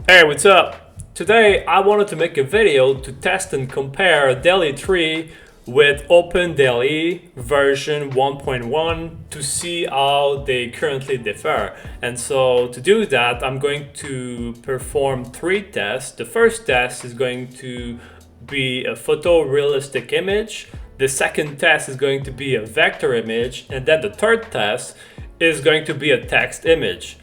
Hey, what's up? Today I wanted to make a video to test and compare DALL-E 3 with OpenDALL-E version 1.1 to see how they currently differ. And so to do that, I'm going to perform three tests. The first test is going to be a photorealistic image. The second test is going to be a vector image. And then the third test is going to be a text image.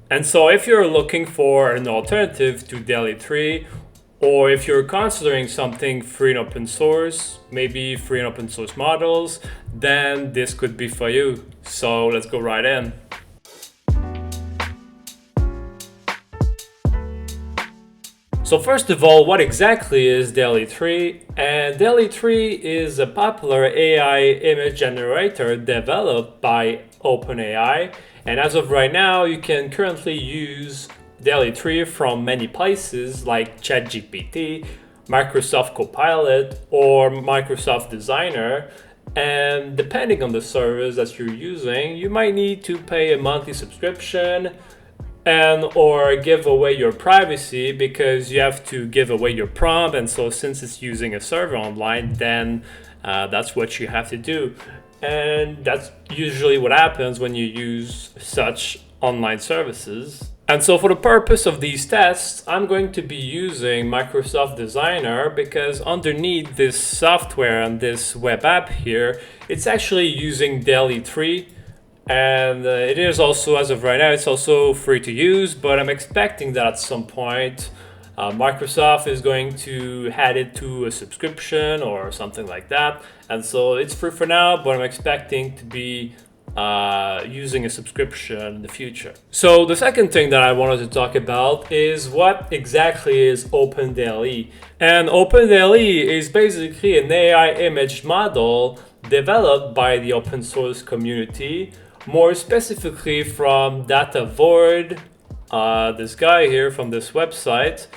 And so if you're looking for an alternative to DALL-E 3, or if you're considering something free and open source, maybe free and open source models, then this could be for you. So let's go right in. So first of all, what exactly is DALL-E 3? And DALL-E 3 is a popular AI image generator developed by OpenAI. And as of right now, you can currently use DALL-E 3 from many places like ChatGPT, Microsoft Copilot, or Microsoft Designer. And depending on the service that you're using, you might need to pay a monthly subscription and or give away your privacy because you have to give away your prompt. And so since it's using a server online, then that's what you have to do. And that's usually what happens when you use such online services. And so for the purpose of these tests, I'm going to be using Microsoft Designer because underneath this software and this web app here, it's actually using DALL-E 3. And it is also, as of right now, it's also free to use, but I'm expecting that at some point Microsoft is going to add it to a subscription or something like that. And so it's free for now, but I'm expecting to be using a subscription in the future. So the second thing that I wanted to talk about is what exactly is OpenDALL-E. And OpenDALL-E is basically an AI image model developed by the open source community, more specifically from DataVoid, this guy here from this website,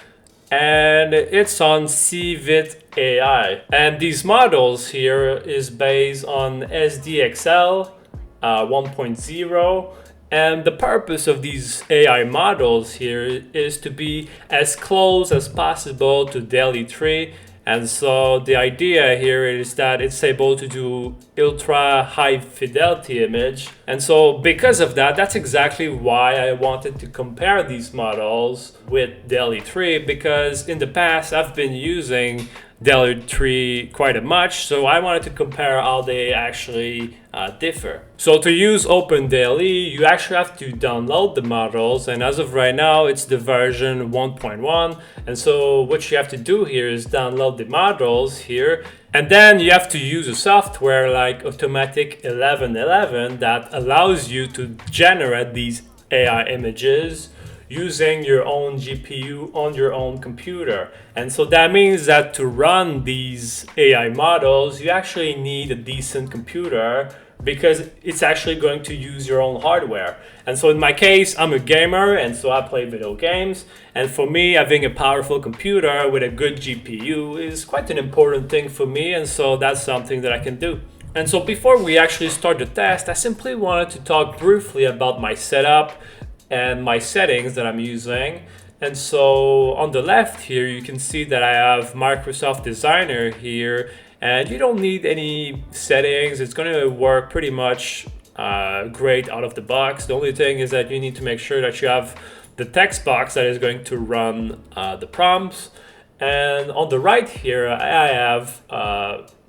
and it's on CVIT AI. And these models here is based on SDXL 1.0, and the purpose of these AI models here is to be as close as possible to DALL-E 3. And so the idea here is that it's able to do ultra high fidelity image. And so because of that, that's exactly why I wanted to compare these models with DALL-E 3, because in the past I've been using DALL-E 3 quite a much, so I wanted to compare how they actually differ. So to use OpenDALL-E, you actually have to download the models, and as of right now, it's the version 1.1. And so what you have to do here is download the models here, and then you have to use a software like Automatic 1111 that allows you to generate these AI images using your own GPU on your own computer. And so that means that to run these AI models, you actually need a decent computer because it's actually going to use your own hardware. And so in my case, I'm a gamer, and so I play video games. And for me, having a powerful computer with a good GPU is quite an important thing for me. And so that's something that I can do. And so before we actually start the test, I simply wanted to talk briefly about my setup and my settings that I'm using. And so on the left here, you can see that I have Microsoft Designer here, and you don't need any settings. It's going to work pretty much great out of the box. The only thing is that you need to make sure that you have the text box that is going to run the prompts. And on the right here, I have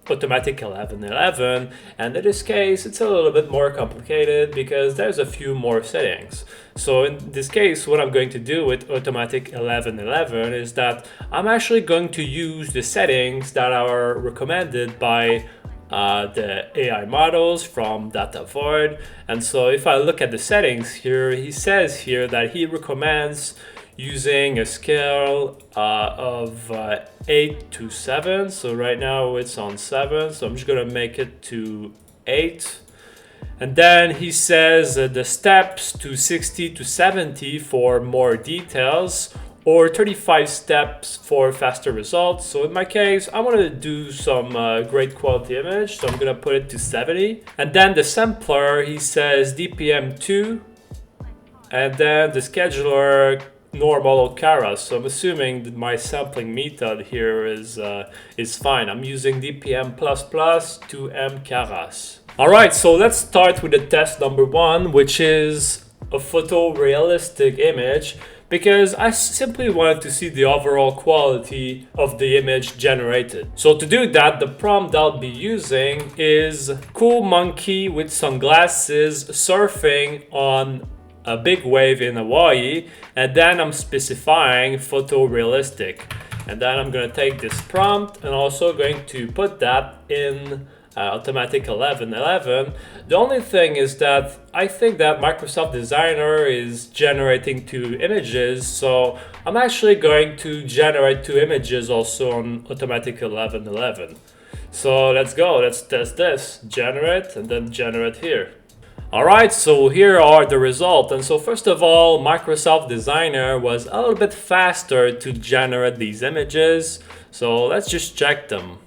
Automatic 1111, and in this case it's a little bit more complicated because there's a few more settings. So in this case, what I'm going to do with Automatic 1111 is that I'm actually going to use the settings that are recommended by the AI models from DataVoid. And so if I look at the settings here, he says here that he recommends using a scale of 8 to 7. So right now it's on 7, so I'm just gonna make it to 8. And then he says the steps to 60 to 70 for more details, or 35 steps for faster results. So in my case, I want to do some great quality image, so I'm gonna put it to 70. And then the sampler, he says DPM 2, and then the scheduler normal caras. So I'm assuming that my sampling method here is fine. I'm using DPM++ to M caras. All right, so let's start with the test number 1, which is a photorealistic image, because I simply wanted to see the overall quality of the image generated. So to do that, the prompt I'll be using is cool monkey with sunglasses surfing on a big wave in Hawaii, and then I'm specifying photorealistic. And then I'm gonna take this prompt and also going to put that in automatic 1111. The only thing is that I think that Microsoft Designer is generating 2 images, so I'm actually going to generate 2 images also on automatic 1111. So let's go, let's test this. Generate and then generate here. Alright, so here are the results. And so first of all, Microsoft Designer was a little bit faster to generate these images. So let's just check them.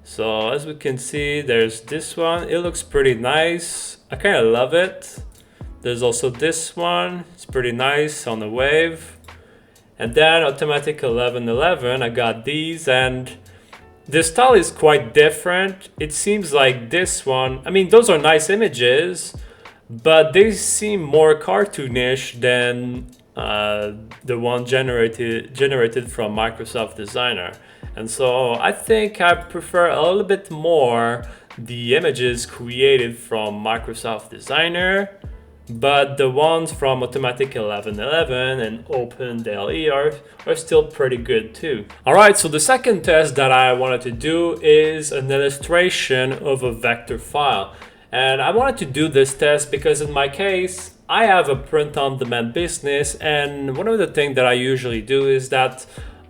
So as we can see, there's this one. It looks pretty nice. I kind of love it. There's also this one. It's pretty nice on the wave. And then automatic 1111, I got these, and the style is quite different. It seems like this one, I mean, those are nice images, but they seem more cartoonish than the one generated from Microsoft Designer. And so I think I prefer a little bit more the images created from Microsoft Designer, but the ones from automatic 1111 and OpenDALL-E are still pretty good too. Alright, so the second test that I wanted to do is an illustration of a vector file. And I wanted to do this test because in my case, I have a print-on-demand business, and one of the things that I usually do is that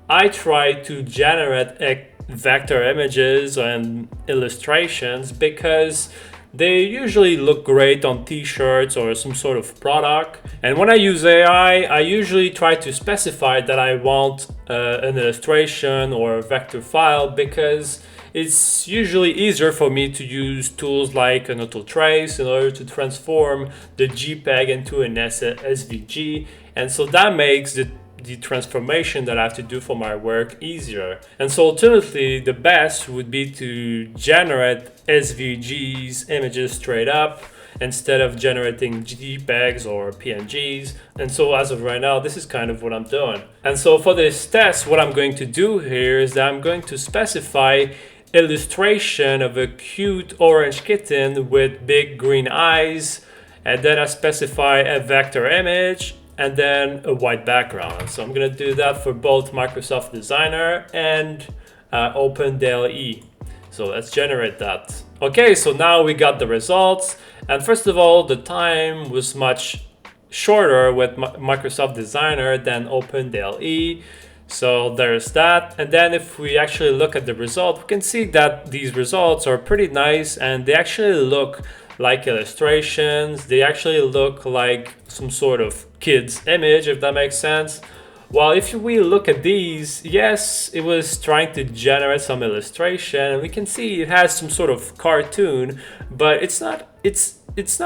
I try to generate vector images and illustrations because they usually look great on t-shirts or some sort of product. And when I use AI, I usually try to specify that I want an illustration or a vector file, because it's usually easier for me to use tools like an auto trace in order to transform the JPEG into an SVG. And so that makes the transformation that I have to do for my work easier. And so ultimately, the best would be to generate SVGs, images straight up, instead of generating JPEGs or PNGs. And so as of right now, this is kind of what I'm doing. And so for this test, what I'm going to do here is that I'm going to specify illustration of a cute orange kitten with big green eyes, and then I specify a vector image and then a white background. So I'm gonna do that for both Microsoft Designer and OpenDALL-E. So let's generate that. Okay, so now we got the results. And first of all, the time was much shorter with Microsoft Designer than OpenDALL-E. So there's that. And then if we actually look at the result, we can see that these results are pretty nice, and they actually look like illustrations. They actually look like some sort of kid's image, if that makes sense. Well, if we look at these, yes, it was trying to generate some illustration, and we can see it has some sort of cartoon, but it's not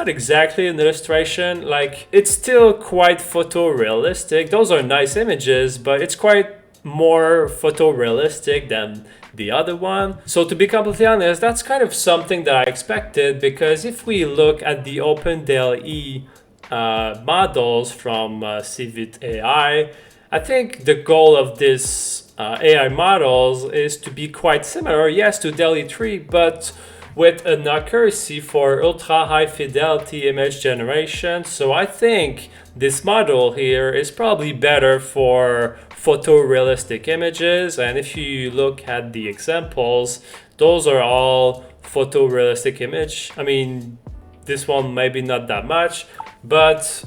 exactly an illustration. Like, it's still quite photorealistic. Those are nice images, but it's quite more photorealistic than the other one. So to be completely honest, that's kind of something that I expected, because if we look at the OpenDALL-E models from Civit AI, I think the goal of this AI models is to be quite similar, yes, to DALL-E 3, but with an accuracy for ultra high fidelity image generation. So I think this model here is probably better for photorealistic images. And if you look at the examples, those are all photorealistic image. I mean, this one maybe not that much, but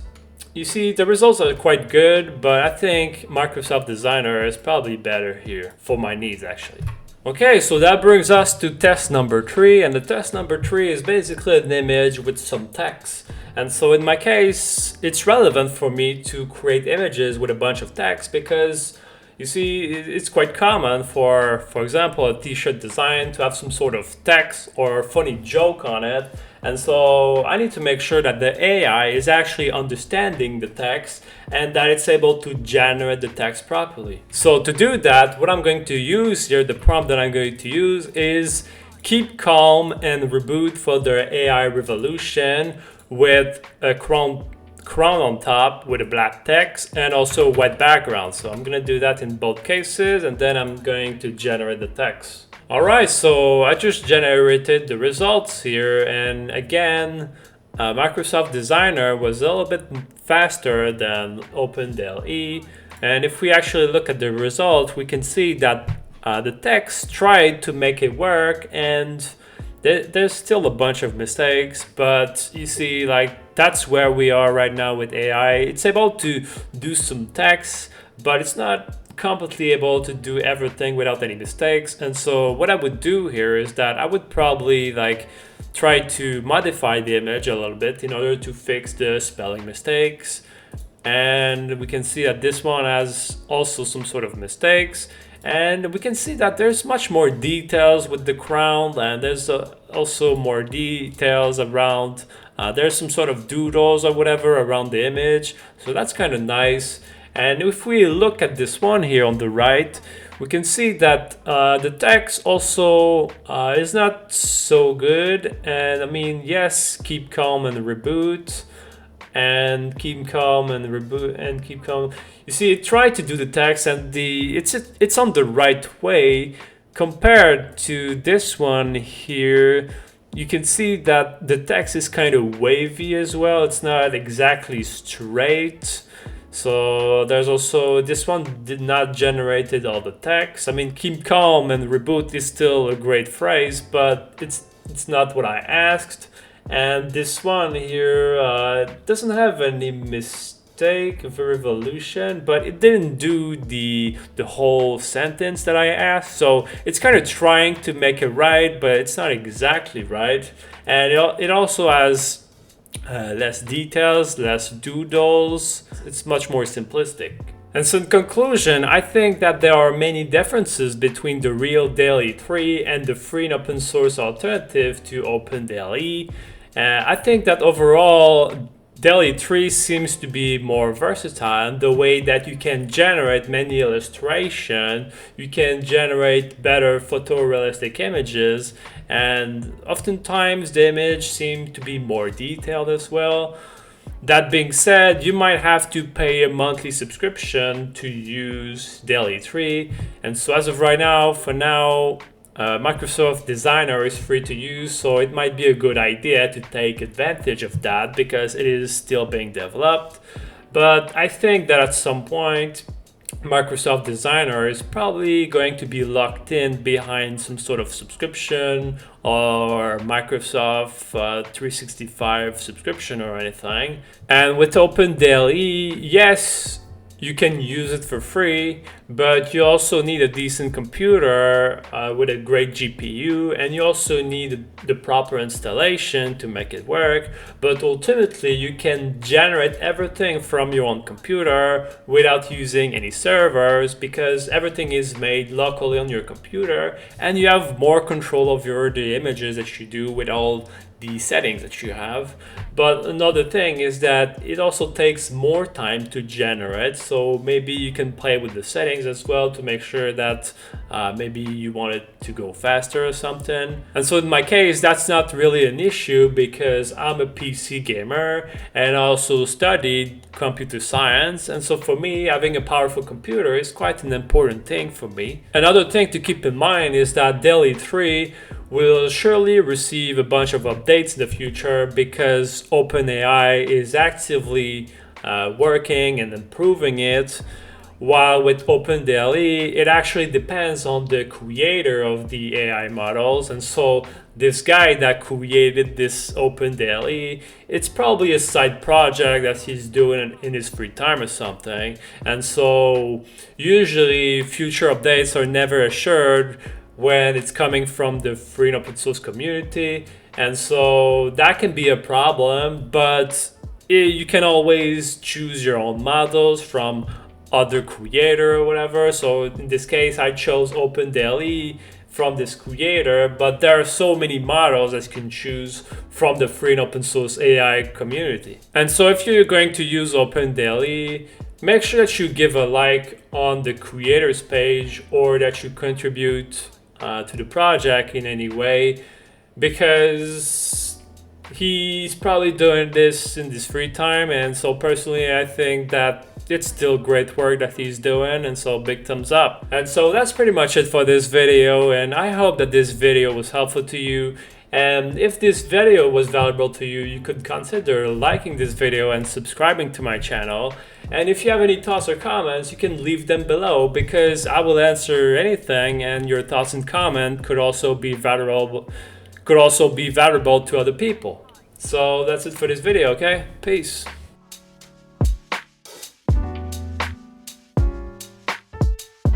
you see the results are quite good, but I think Microsoft Designer is probably better here for my needs actually. Okay, so that brings us to test number 3, and the test number 3 is basically an image with some text. And so in my case, it's relevant for me to create images with a bunch of text because, You see, it's quite common for example, a t-shirt design to have some sort of text or funny joke on it. And so I need to make sure that the AI is actually understanding the text and that it's able to generate the text properly. So to do that, what I'm going to use here, the prompt that I'm going to use is keep calm and reboot for the AI revolution with a crown on top with a black text and also white background. So I'm gonna do that in both cases, and then I'm going to generate the text. All right, so I just generated the results here, and again, Microsoft Designer was a little bit faster than OpenDALL-E. And if we actually look at the result, we can see that the text tried to make it work, and there's still a bunch of mistakes, but you see, like, that's where we are right now with AI. It's able to do some text, but it's not completely able to do everything without any mistakes. And so what I would do here is that I would probably like try to modify the image a little bit in order to fix the spelling mistakes. And we can see that this one has also some sort of mistakes. And we can see that there's much more details with the crown, and there's also more details around, there's some sort of doodles or whatever around the image. So that's kind of nice. And if we look at this one here on the right, we can see that the text also is not so good. And I mean, yes, keep calm and reboot. And keep calm and reboot and keep calm. You see, it tried to do the text, and it's on the right way compared to this one here. You can see that the text is kind of wavy as well. It's not exactly straight. So there's also, this one did not generate all the text. I mean, keep calm and reboot is still a great phrase, but it's not what I asked. And this one here doesn't have any mistake of a revolution, but it didn't do the whole sentence that I asked. So it's kind of trying to make it right, but it's not exactly right. And it also has less details, less doodles. It's much more simplistic. And so in conclusion, I think that there are many differences between the real DALL-E 3 and the free and open source alternative to OpenDALL-E. I think that overall, DALL-E 3 seems to be more versatile in the way that you can generate many illustrations, you can generate better photorealistic images, and oftentimes the image seems to be more detailed as well. That being said, you might have to pay a monthly subscription to use DALL-E 3, and so as of right now, for now, Microsoft Designer is free to use, so it might be a good idea to take advantage of that because it is still being developed. But I think that at some point, Microsoft Designer is probably going to be locked in behind some sort of subscription or Microsoft 365 subscription or anything. And with OpenDALL-E, yes, you can use it for free, but you also need a decent computer with a great GPU, and you also need the proper installation to make it work. But ultimately, you can generate everything from your own computer without using any servers, because everything is made locally on your computer, and you have more control over the images that you do with all the settings that you have. But another thing is that it also takes more time to generate, so maybe you can play with the settings as well to make sure that maybe you want it to go faster or something. And so in my case, that's not really an issue because I'm a PC gamer and I also studied computer science, and so for me, having a powerful computer is quite an important thing for me. Another thing to keep in mind is that DALL-E 3 will surely receive a bunch of updates in the future because OpenAI is actively working and improving it. While with OpenDALL-E, it actually depends on the creator of the AI models. And so this guy that created this OpenDALL-E, it's probably a side project that he's doing in his free time or something. And so usually future updates are never assured when it's coming from the free and open source community. And so that can be a problem, but you can always choose your own models from other creator or whatever. So in this case, I chose OpenDALL-E from this creator, but there are so many models that you can choose from the free and open source AI community. And so if you're going to use OpenDALL-E, make sure that you give a like on the creators page, or that you contribute to the project in any way, because he's probably doing this in his free time. And so personally, I think that it's still great work that he's doing, and so big thumbs up. And so that's pretty much it for this video, and I hope that this video was helpful to you. And if this video was valuable to you, you could consider liking this video and subscribing to my channel. And if you have any thoughts or comments, you can leave them below, because I will answer anything, and your thoughts and comment could also be valuable to other people. So that's it for this video, okay? Peace.